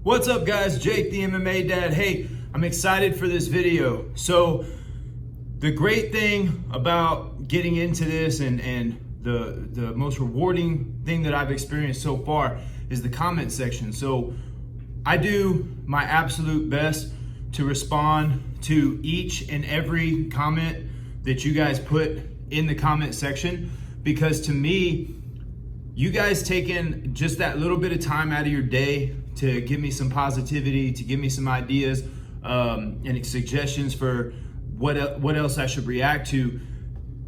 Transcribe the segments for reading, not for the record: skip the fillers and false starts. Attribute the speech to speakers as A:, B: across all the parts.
A: What's up guys, Jake the MMA Dad. Hey, I'm excited for this video. So the great thing about getting into this and the most rewarding thing that I've experienced so far is the comment section. So I do my absolute best to respond to each and every comment that you guys put in the comment section, because to me, you guys taking just that little bit of time out of your day to give me some positivity, to give me some ideas and suggestions for what else I should react to.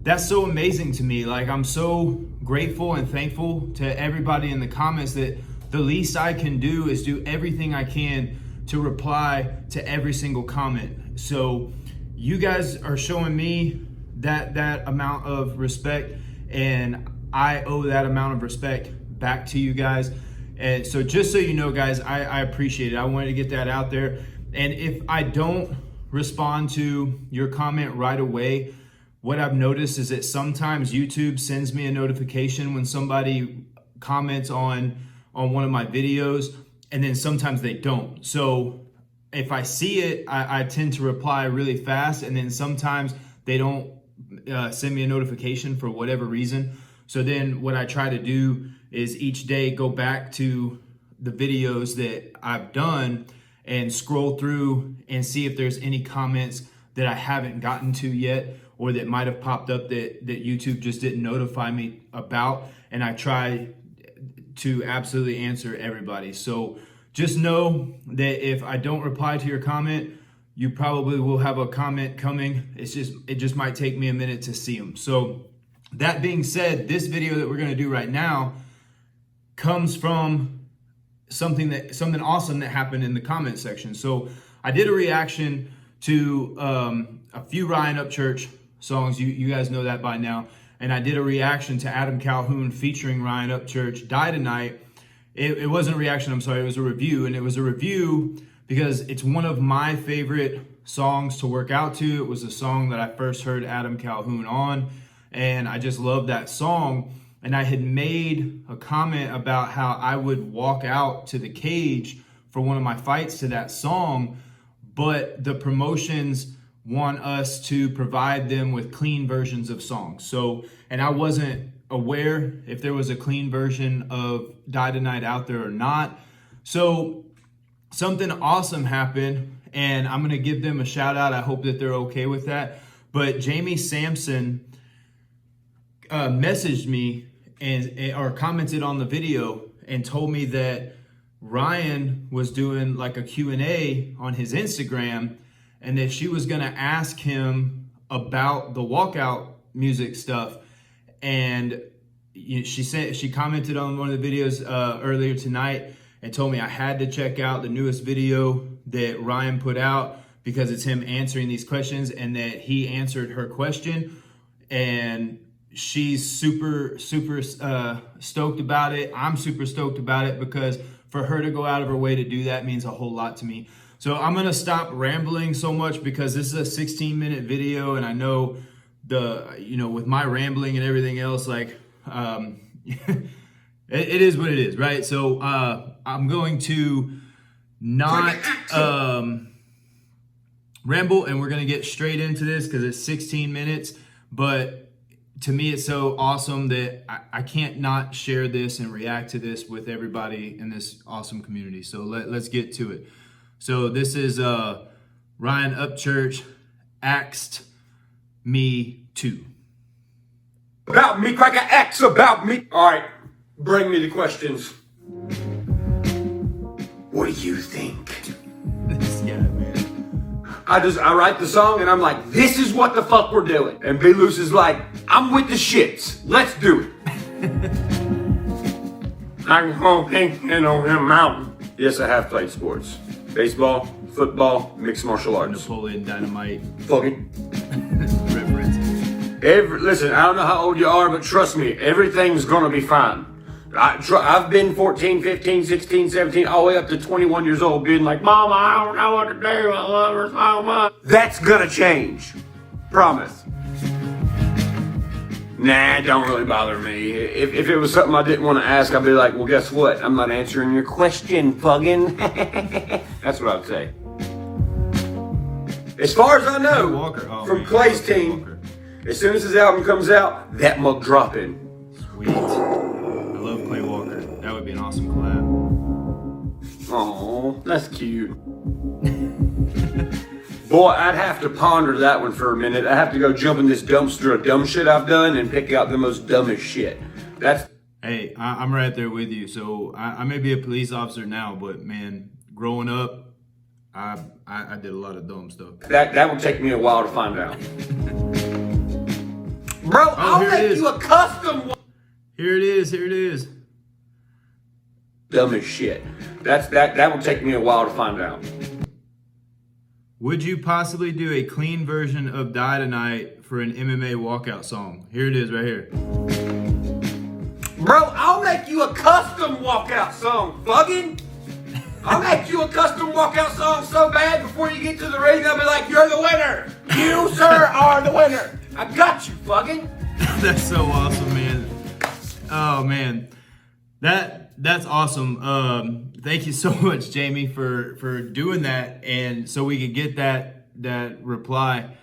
A: That's so amazing to me. Like, I'm so grateful and thankful to everybody in the comments that the least I can do is do everything I can to reply to every single comment. So you guys are showing me that amount of respect, and I owe that amount of respect back to you guys. And so just so you know guys, I appreciate it. I wanted to get that out there. And if I don't respond to your comment right away, what I've noticed is that sometimes YouTube sends me a notification when somebody comments on one of my videos, and then sometimes they don't. So if I see it, I tend to reply really fast, and then sometimes they don't send me a notification for whatever reason. So then what I try to do is each day go back to the videos that I've done and scroll through and see if there's any comments that I haven't gotten to yet, or that might have popped up that YouTube just didn't notify me about. And I try to absolutely answer everybody. So just know that if I don't reply to your comment, you probably will have a comment coming. It just might take me a minute to see them. So that being said, this video that we're gonna do right now comes from something awesome that happened in the comment section. So I did a reaction to a few Ryan Upchurch songs. You guys know that by now. And I did a reaction to Adam Calhoun featuring Ryan Upchurch, Die Tonight. It wasn't a reaction, I'm sorry, it was a review. And it was a review because it's one of my favorite songs to work out to. It was a song that I first heard Adam Calhoun on, and I just love that song. And I had made a comment about how I would walk out to the cage for one of my fights to that song, but the promotions want us to provide them with clean versions of songs. So, and I wasn't aware if there was a clean version of Die Tonight out there or not. So something awesome happened, and I'm gonna give them a shout out. I hope that they're okay with that. But Jamie Sampson messaged me or commented on the video and told me that Ryan was doing like a Q&A on his Instagram, and that she was gonna ask him about the walkout music stuff. And she commented on one of the videos earlier tonight and told me I had to check out the newest video that Ryan put out because it's him answering these questions, and that he answered her question. And she's super stoked about it. I'm super stoked about it, because for her to go out of her way to do that means a whole lot to me. So I'm gonna stop rambling so much, because this is a 16-minute video, and I know with my rambling and everything else, like it is what it is, right? So I'm going to not ramble, and we're gonna get straight into this because it's 16 minutes. But to me, it's so awesome that I can't not share this and react to this with everybody in this awesome community. So let's get to it. So this is Ryan Upchurch, Axed Me Too.
B: About me, crack an X about me. All right, bring me the questions. What do you think?
A: This guy, man.
B: I write the song and I'm like, this is what the fuck we're doing. And B. Luce is like, I'm with the shits. Let's do it. I can call Pinkman on him mountain. Yes, I have played sports. Baseball, football, mixed martial arts.
A: Napoleon Dynamite.
B: Fucking.
A: Reference.
B: Listen, I don't know how old you are, but trust me, everything's gonna be fine. I've been 14, 15, 16, 17, all the way up to 21 years old being like, Mama, I don't know what to do, I love her so much. That's gonna change. Promise. Nah, it don't really bother me. If it was something I didn't want to ask, I'd be like, well, guess what? I'm not answering your question, fuggin'. That's what I'd say. As far as I know, from Clay's team, as soon as his album comes out, that mug dropping.
A: Sweet. I love Clay Walker. That would be an awesome collab.
B: Oh, that's cute. Boy, I'd have to ponder that one for a minute. I'd have to go jump in this dumpster of dumb shit I've done and pick out the most dumbest shit.
A: Hey, I'm right there with you. So I may be a police officer now, but man, growing up, I did a lot of dumb stuff.
B: That would take me a while to find out. Bro, I'll make you a custom one.
A: Here it is.
B: Dumb as shit. That would take me a while to find out.
A: Would you possibly do a clean version of Die Tonight for an MMA walkout song? Here it is right here.
B: Bro, I'll make you a custom walkout song, fucking. I'll make you a custom walkout song so bad before you get to the ring, I'll be like, you're the winner. You, sir, are the winner. I got you, fucking.
A: That's so awesome, man. Oh, man. That's awesome. Thank you so much, Jamie, for doing that, and so we could get that reply.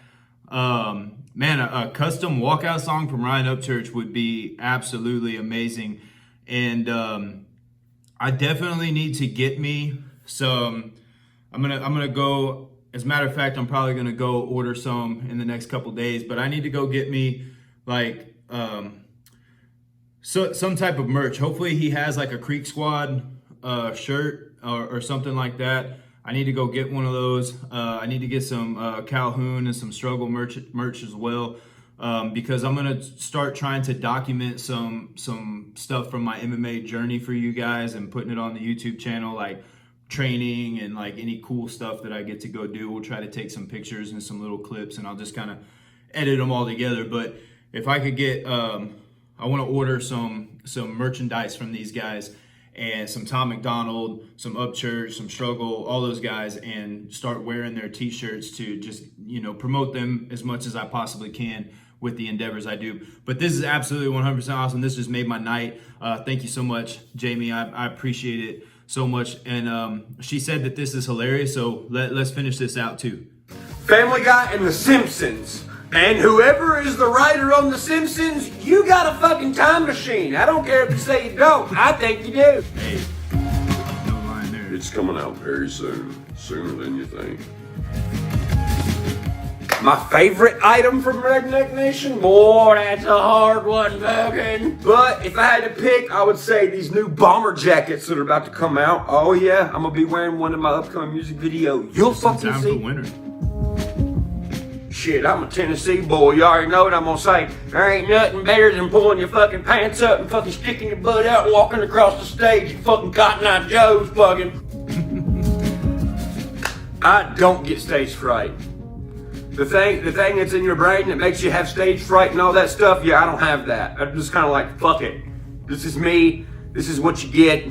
A: Man, a custom walkout song from Ryan Upchurch would be absolutely amazing, and I definitely need to get me some. I'm gonna go. As a matter of fact, I'm probably gonna go order some in the next couple days. But I need to go get me like some type of merch. Hopefully, he has like a Creek Squad shirt or something like that. I need to go get one of those. I need to get some Calhoun and some Struggle merch as well. Because I'm gonna start trying to document some stuff from my MMA journey for you guys and putting it on the YouTube channel, like training and like any cool stuff that I get to go do. We'll try to take some pictures and some little clips, and I'll just kind of edit them all together. But if I could get, I want to order some merchandise from these guys, and some Tom McDonald, some Upchurch, some Struggle, all those guys, and start wearing their t-shirts to just, promote them as much as I possibly can with the endeavors I do. But this is absolutely 100% awesome. This just made my night. Thank you so much, Jamie. I appreciate it so much. And she said that this is hilarious, so let's finish this out too.
B: Family Guy and The Simpsons. And whoever is the writer on The Simpsons, you got a fucking time machine. I don't care if you say you don't. I think you do.
A: Hey, no line there.
B: It's coming out very soon. Sooner than you think. My favorite item from Redneck Nation? Boy, that's a hard one, fucking. But if I had to pick, I would say these new bomber jackets that are about to come out. Oh yeah, I'm gonna be wearing one in my upcoming music video. You'll fucking
A: time
B: see.
A: For winter.
B: Shit, I'm a Tennessee boy. You already know what I'm gonna say. There ain't nothing better than pulling your fucking pants up and fucking sticking your butt out and walking across the stage, you fucking Cotton Eye Joe's fucking. I don't get stage fright. The thing that's in your brain that makes you have stage fright and all that stuff, yeah, I don't have that. I'm just kind of like, fuck it. This is me. This is what you get.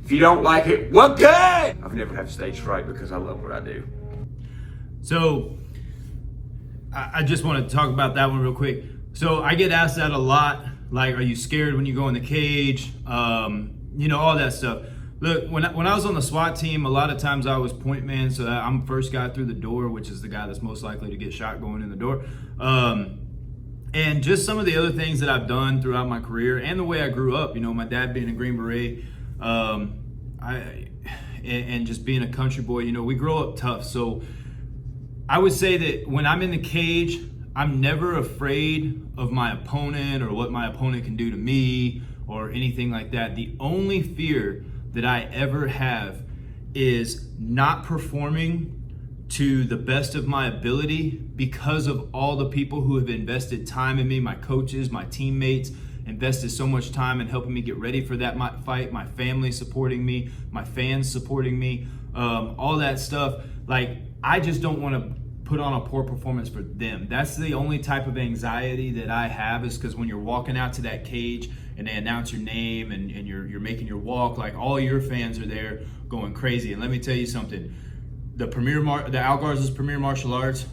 B: If you don't like it, well, good. I've never had stage fright because I love what I do.
A: So, I just want to talk about that one real quick. So I get asked that a lot. Like, are you scared when you go in the cage? All that stuff. Look, when I was on the SWAT team, a lot of times I was point man, so I'm first guy through the door, which is the guy that's most likely to get shot going in the door. And just some of the other things that I've done throughout my career and the way I grew up, my dad being a Green Beret, and just being a country boy, we grow up tough. So I would say that when I'm in the cage, I'm never afraid of my opponent or what my opponent can do to me or anything like that. The only fear that I ever have is not performing to the best of my ability because of all the people who have invested time in me, my coaches, my teammates, invested so much time in helping me get ready for that fight, my family supporting me, my fans supporting me, all that stuff. Like, I just don't want to put on a poor performance for them. That's the only type of anxiety that I have, is because when you're walking out to that cage and they announce your name and you're making your walk, like, all your fans are there going crazy. And let me tell you something, the Al Garza's Premier Martial Arts,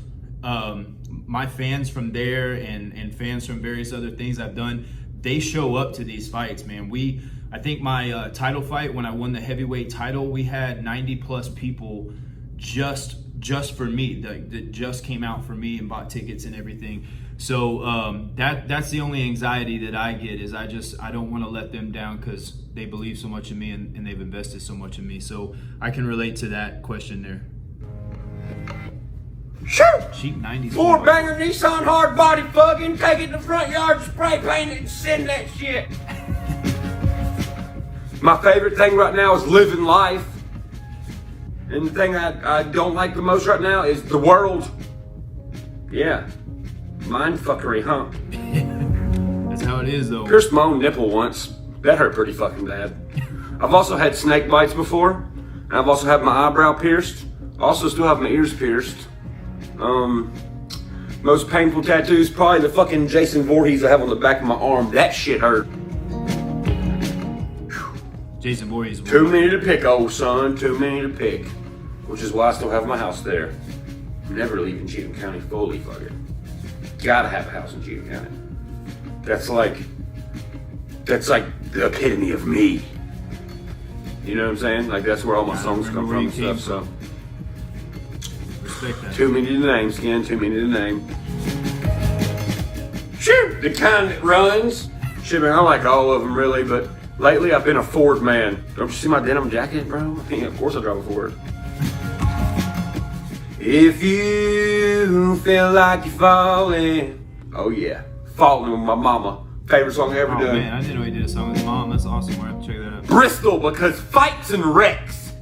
A: my fans from there and fans from various other things I've done, they show up to these fights, man. I think my title fight, when I won the heavyweight title, we had 90 plus people just for me that just came out for me and bought tickets and everything. So that's the only anxiety that I get, is I don't want to let them down, because they believe so much in me and they've invested so much in me. So I can relate to that question there.
B: Sure.
A: Cheap 90s.
B: 4-banger Nissan hard body fucking, take it to the front yard, spray paint it, and send that shit. My favorite thing right now is living life. And the thing I don't like the most right now is the world. Yeah. Mind fuckery, huh?
A: That's how it is, though.
B: Pierced my own nipple once. That hurt pretty fucking bad. I've also had snake bites before. And I've also had my eyebrow pierced. I also still have my ears pierced. Most painful tattoos, probably the fucking Jason Voorhees I have on the back of my arm. That shit hurt.
A: Jason Voorhees.
B: Too many to pick, old son. Too many to pick. Which is why I still have my house there. Never leaving Cheatham County fully, fuck it. Gotta have a house in Cheatham County. That's like the epitome of me. You know what I'm saying? Like, that's where all my songs come from and stuff, so.
A: Respect that.
B: Too many to name, Skin, too many to name. Sure, the kind that runs. Shit, man, I like all of them, really, but lately I've been a Ford man. Don't you see my denim jacket, bro? I mean, of course I drive a Ford. If you feel like you're falling. Oh, yeah. Falling with my mama. Favorite song I ever done.
A: Man, I didn't know he did a song with his mom. That's awesome. We're going to have to check that out.
B: Bristol, because fights and wrecks.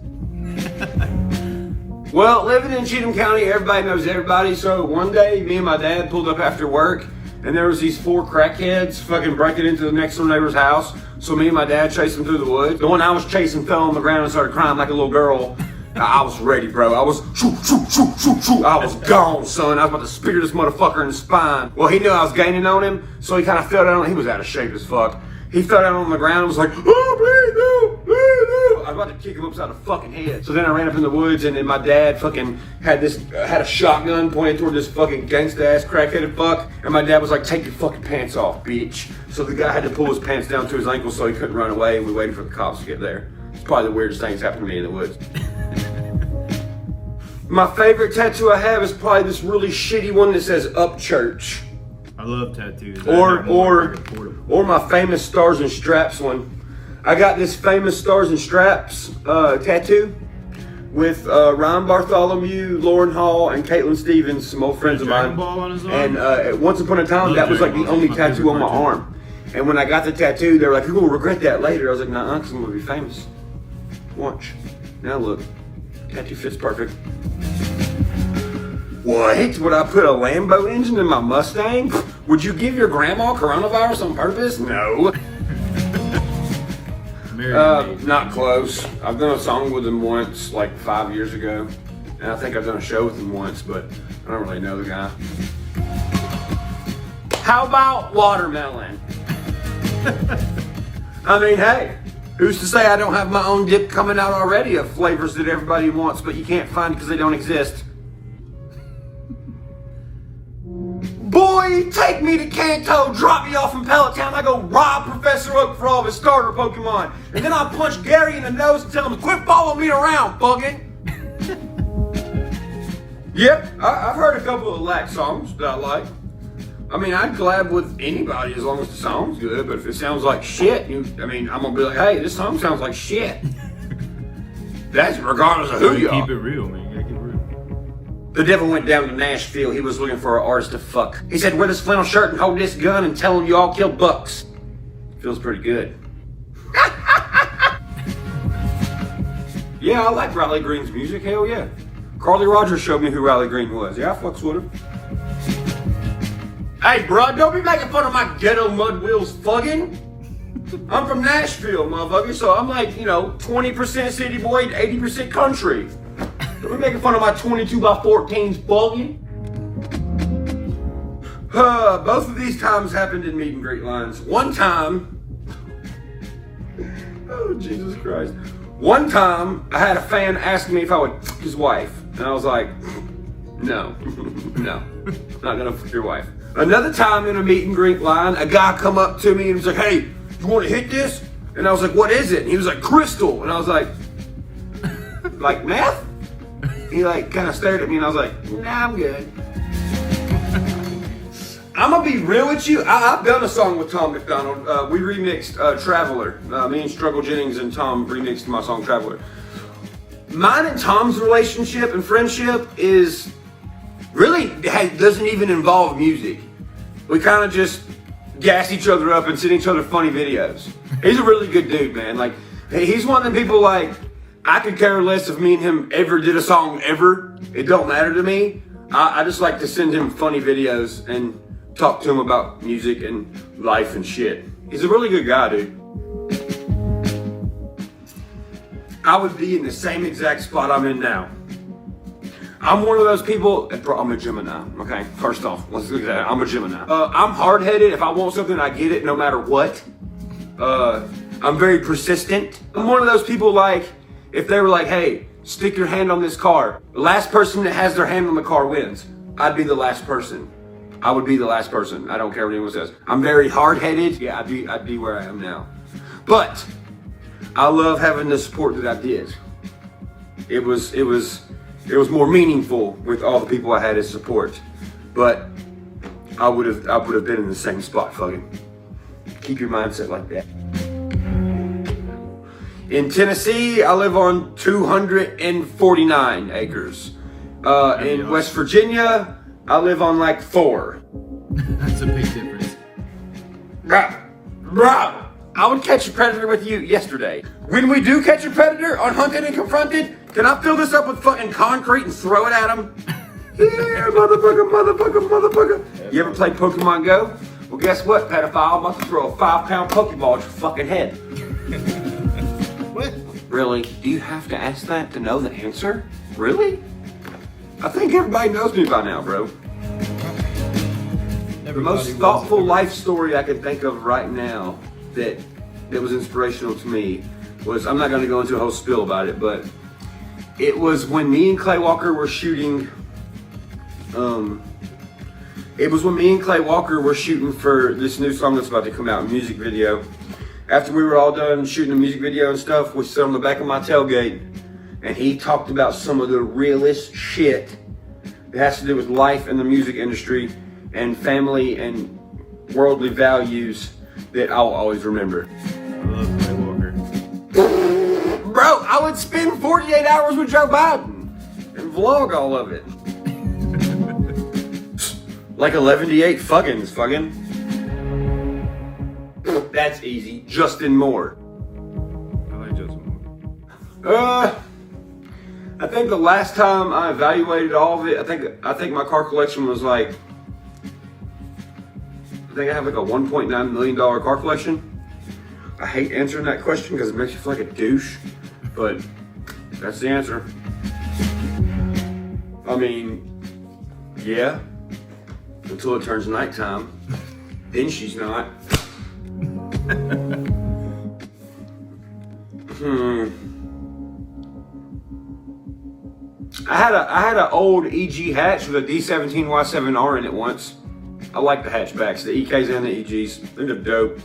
B: Well, living in Cheatham County, everybody knows everybody. So one day, me and my dad pulled up after work, and there was these 4 crackheads fucking breaking into the next door neighbor's house. So me and my dad chased them through the woods. The one I was chasing fell on the ground and started crying like a little girl. I was ready, bro. I was I was gone, son. I was about to spear this motherfucker in the spine. Well, he knew I was gaining on him, so he kind of fell down. He was out of shape as fuck. He fell down on the ground and was like, oh, please, no, please, no. I was about to kick him upside the fucking head. So then I ran up in the woods, and then my dad fucking had a shotgun pointed toward this fucking gangsta-ass crackheaded fuck. And my dad was like, take your fucking pants off, bitch. So the guy had to pull his pants down to his ankles so he couldn't run away, and we waited for the cops to get there. It's probably the weirdest thing that's happened to me in the woods. My favorite tattoo I have is probably this really shitty one that says Upchurch.
A: I love tattoos.
B: Or my famous Stars and Straps one. I got this famous Stars and Straps tattoo with Ryan Bartholomew, Lauren Hall, and Caitlin Stevens, some old friends of mine.
A: Ball on his arm?
B: And once upon a time, that was like the only tattoo on my arm. And when I got the tattoo, they were like, "You're gonna regret that later." I was like, "Nah, because I'm gonna be famous." Watch. Now look, tattoo fits perfect. What? Would I put a Lambo engine in my Mustang? Would you give your grandma coronavirus on purpose? No. Not close. I've done a song with him once, like 5 years ago. And I think I've done a show with him once, but I don't really know the guy. How about watermelon? I mean, hey, who's to say I don't have my own dip coming out already of flavors that everybody wants, but you can't find because they don't exist? Boy, take me to Kanto, drop me off in Peloton. I go rob Professor Oak for all of his starter Pokemon. And then I punch Gary in the nose and tell him, quit following me around, fucking. Yep, I've heard a couple of Lack songs that I like. I mean, I'd collab with anybody as long as the song's good, but if it sounds like shit, I'm gonna be like, hey, this song sounds like shit. That's regardless of who you are.
A: Keep it real, man. You gotta keep it real.
B: The devil went down to Nashville. He was looking for an artist to fuck. He said, wear this flannel shirt and hold this gun and tell him you all killed bucks. Feels pretty good. Yeah, I like Riley Green's music. Hell yeah. Carly Rogers showed me who Riley Green was. Yeah, I fucks with him. Hey, bro, don't be making fun of my ghetto mud wheels fucking. I'm from Nashville, motherfucker, so I'm like, 20% city boy, 80% country. Don't be making fun of my 22x14s fucking. Both of these times happened in meet and greet lines. One time, oh, Jesus Christ. One time, I had a fan ask me if I would fuck his wife. And I was like, No, no, not gonna fuck your wife. Another time in a meet and greet line, a guy come up to me and was like, "Hey, you want to hit this?" And I was like, "What is it?" And he was like, "Crystal." And I was like meth? He like kind of stared at me and I was like, "Nah, I'm good." I'm gonna be real with you. I've done a song with Tom McDonald. We remixed Traveler. Me and Struggle Jennings and Tom remixed my song Traveler. Mine and Tom's relationship and friendship is really doesn't even involve music. We kind of just gas each other up and send each other funny videos. He's a really good dude, man. Like, he's one of them people like, I could care less if me and him ever did a song ever. It don't matter to me. I just like to send him funny videos and talk to him about music and life and shit. He's a really good guy, dude. I would be in the same exact spot I'm in now. I'm one of those people, I'm a Gemini, okay? First off, let's look at that. I'm a Gemini. I'm hard-headed. If I want something, I get it no matter what. I'm very persistent. I'm one of those people like, if they were like, "Hey, stick your hand on this car," the last person that has their hand on the car wins. I'd be the last person. I would be the last person. I don't care what anyone says. I'm very hard-headed. Yeah, I'd be where I am now. But I love having the support that I did. It was more meaningful with all the people I had as support. But I would have been in the same spot, fucking. Keep your mindset like that. In Tennessee, I live on 249 acres. In West Virginia, I live on like 4.
A: That's a big difference.
B: Bro, I would catch a predator with you yesterday. When we do catch a predator on Hunted and Confronted, can I fill this up with fucking concrete and throw it at him? Yeah, motherfucker. You ever played Pokemon Go? Well, guess what, pedophile? I'm about to throw a 5-pound Pokeball at your fucking head.
A: What?
B: Really? Do you have to ask that to know the answer? Really? I think everybody knows me by now, bro. The most thoughtful life story I can think of right now that was inspirational to me was, I'm not going to go into a whole spiel about it, but it was when me and Clay Walker were shooting, for this new song that's about to come out, a music video. After we were all done shooting the music video and stuff, we sat on the back of my tailgate and he talked about some of the realest shit that has to do with life in the music industry and family and worldly values that I'll always remember.
A: I love Clay Walker.
B: Bro, I would spend 48 hours with Joe Biden and vlog all of it. Like 11-8 fucking. That's easy. Justin Moore.
A: I like Justin Moore.
B: I think the last time I evaluated all of it, I think my car collection was like, I think I have like a $1.9 million car collection. I hate answering that question because it makes you feel like a douche, but that's the answer. I mean, yeah, until it turns nighttime, then she's not. I had an old EG hatch with a D17Y7R in it once. I like the hatchbacks, the EKs and the EGs. They're dope.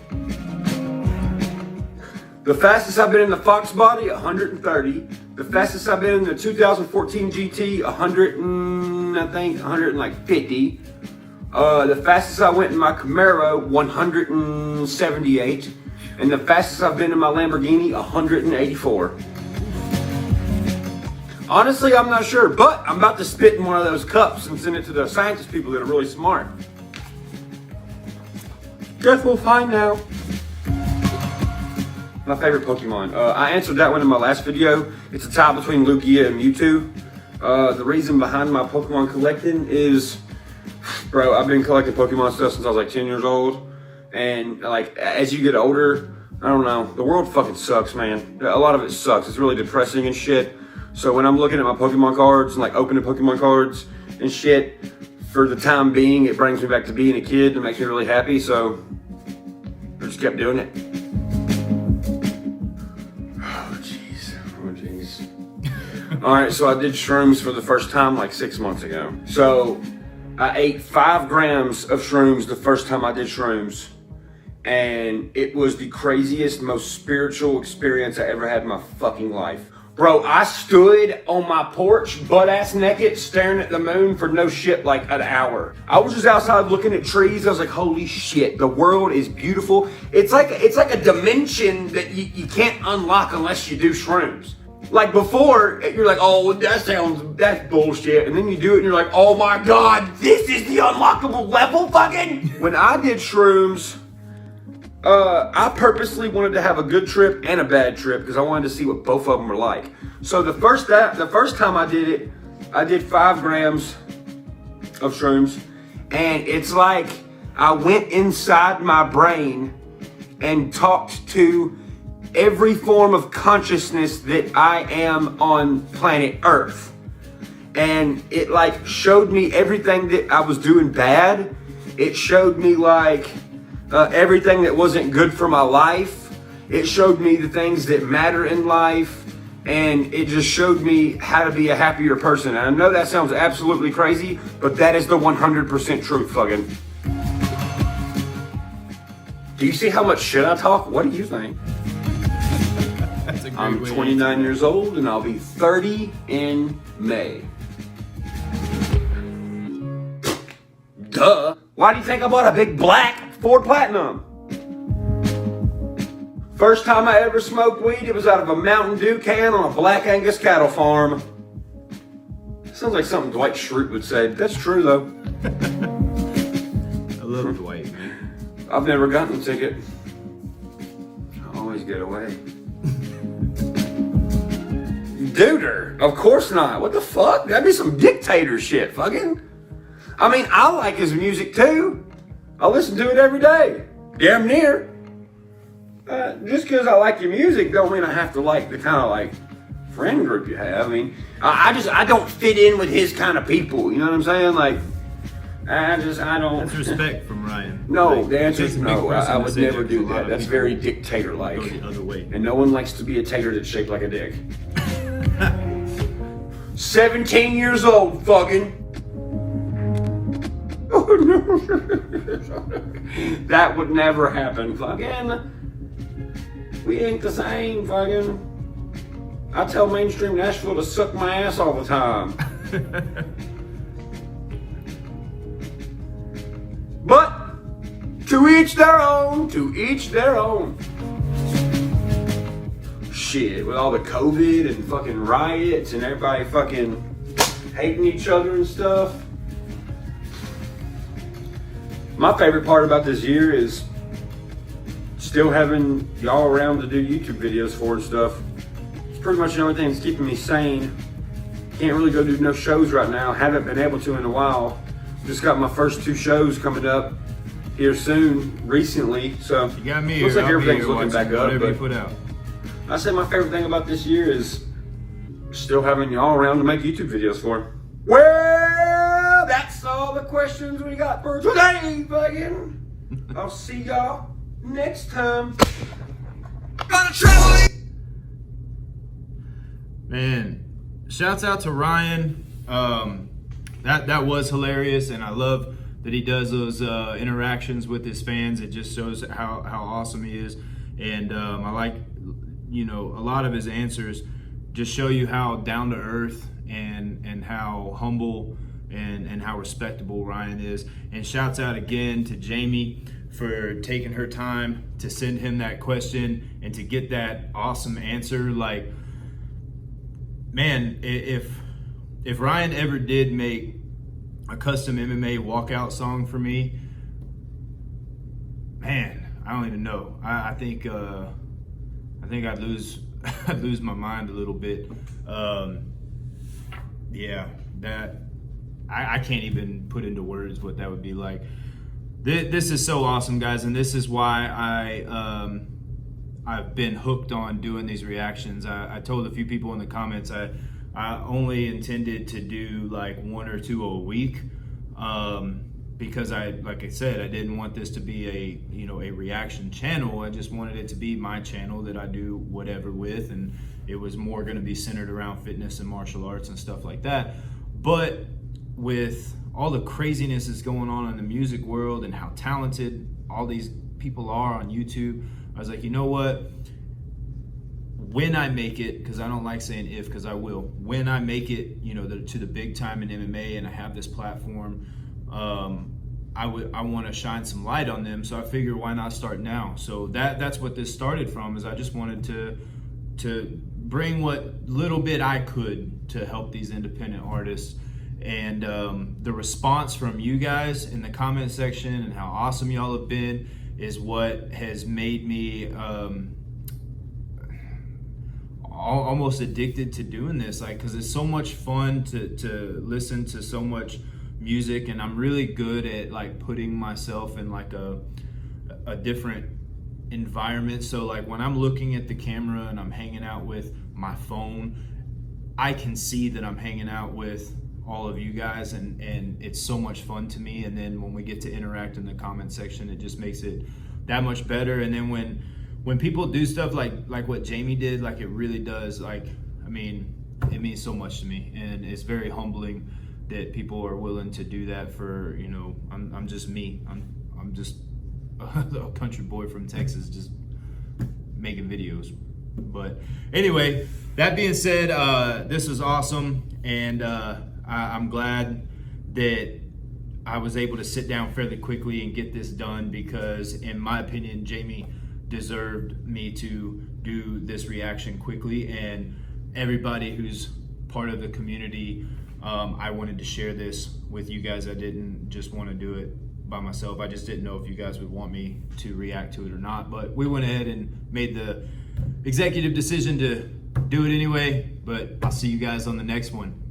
B: The fastest I've been in the Fox body, 130. The fastest I've been in the 2014 GT, 150. The fastest I went in my Camaro, 178. And the fastest I've been in my Lamborghini, 184. Honestly, I'm not sure, but I'm about to spit in one of those cups and send it to the scientist people that are really smart. Guess we'll find out. My favorite Pokemon. I answered that one in my last video. It's a tie between Lugia and Mewtwo. The reason behind my Pokemon collecting is, bro, I've been collecting Pokemon stuff since I was like 10 years old. And like, as you get older, I don't know, the world fucking sucks, man. A lot of it sucks. It's really depressing and shit. So when I'm looking at my Pokemon cards and like opening Pokemon cards and shit, for the time being, it brings me back to being a kid and makes me really happy. So I just kept doing it. Oh jeez. All right, so I did shrooms for the first time like 6 months ago. So I ate 5 grams of shrooms the first time I did shrooms. And it was the craziest, most spiritual experience I ever had in my fucking life. Bro, I stood on my porch, butt-ass naked, staring at the moon for no shit like an hour. I was just outside looking at trees. I was like, holy shit, the world is beautiful. It's like a dimension that you can't unlock unless you do shrooms. Like before, you're like, oh, that's bullshit. And then you do it and you're like, oh my God, this is the unlockable level, fucking. When I did shrooms, I purposely wanted to have a good trip and a bad trip because I wanted to see what both of them were like. So the first time I did it, I did 5 grams of shrooms, and it's like I went inside my brain and talked to every form of consciousness that I am on planet Earth. And it like showed me everything that I was doing bad. It showed me like everything that wasn't good for my life. It showed me the things that matter in life, and it just showed me how to be a happier person. And I know that sounds absolutely crazy, but that is the 100% truth, fucking. Do you see how much shit I talk? What do you think?
A: That's a great
B: I'm
A: way
B: 29 years old, and I'll be 30 in May. Duh. Why do you think I bought a big black Ford Platinum? First time I ever smoked weed, it was out of a Mountain Dew can on a Black Angus cattle farm. Sounds like something Dwight Schrute would say. That's true though.
A: I love Dwight, man.
B: I've never gotten a ticket. I always get away. Duder, of course not. What the fuck? That'd be some dictator shit, fucking. I mean, I like his music too. I listen to it every day, damn near. Just because I like your music don't mean I have to like the kind of like friend group you have. I mean, I don't fit in with his kind of people. You know what I'm saying? Like, I don't.
A: That's respect from Ryan.
B: No,
A: like,
B: the answer is
A: takes a big
B: no.
A: person
B: I
A: to
B: would
A: say
B: never
A: that.
B: do
A: A lot
B: that.
A: of
B: That's
A: people
B: very dictator-like.
A: go the other way.
B: And no one likes to be a tater that's shaped like a dick. 17 years old, fucking. That would never happen, fucking. We ain't the same, fucking. I tell mainstream Nashville to suck my ass all the time. But to each their own, to each their own. Shit, with all the COVID and fucking riots and everybody fucking hating each other and stuff. My favorite part about this year is still having y'all around to do YouTube videos for and stuff. It's pretty much the only thing that's keeping me sane. Can't really go do no shows right now. Haven't been able to in a while. Just got my first 2 shows coming up here soon, recently. So
A: You got me.
B: looks like
A: I'll be
B: everything's
A: here
B: looking back
A: watching
B: up.
A: whatever you
B: But
A: put out.
B: I said my favorite thing about this year is still having y'all around to make YouTube videos for. Well, that's all the questions we got for today, fucking. I'll see y'all next time. Gonna travel.
A: Man, shouts out to Ryan. That was hilarious, and I love that he does those interactions with his fans. It just shows how awesome he is, and I like, you know, a lot of his answers just show you how down to earth and how humble and how respectable Ryan is. And shouts out again to Jamie for taking her time to send him that question and to get that awesome answer. Like, man, if Ryan ever did make a custom MMA walkout song for me, man, I don't even know. I think I'd lose my mind a little bit. Yeah, that I can't even put into words what that would be like. This is so awesome, guys, and this is why I've been hooked on doing these reactions. I told a few people in the comments I only intended to do like 1 or 2 a week, because like I said, I didn't want this to be a reaction channel. I just wanted it to be my channel that I do whatever with, and it was more going to be centered around fitness and martial arts and stuff like that. But with all the craziness that's going on in the music world and how talented all these people are on YouTube, I was like, you know what? When I make it, because I don't like saying if, because I will. When I make it, you know, to the big time in MMA and I have this platform, I want to shine some light on them. So I figured, why not start now? So that's what this started from. Is I just wanted to bring what little bit I could to help these independent artists. And the response from you guys in the comment section and how awesome y'all have been is what has made me almost addicted to doing this, like, because it's so much fun to listen to so much music, and I'm really good at like putting myself in like a different environment. So like when I'm looking at the camera and I'm hanging out with my phone, I can see that I'm hanging out with all of you guys, and it's so much fun to me. And then when we get to interact in the comment section, it just makes it that much better. And then when people do stuff like what Jamie did, like, it really does, like, I mean, it means so much to me, and it's very humbling that people are willing to do that for, you know, I'm just me. I'm just a country boy from Texas just making videos. But anyway, that being said, this was awesome, and I'm glad that I was able to sit down fairly quickly and get this done, because in my opinion, Jamie deserved me to do this reaction quickly, and everybody who's part of the community, I wanted to share this with you guys. I didn't just want to do it by myself. I just didn't know if you guys would want me to react to it or not, but we went ahead and made the executive decision to do it anyway. But I'll see you guys on the next one.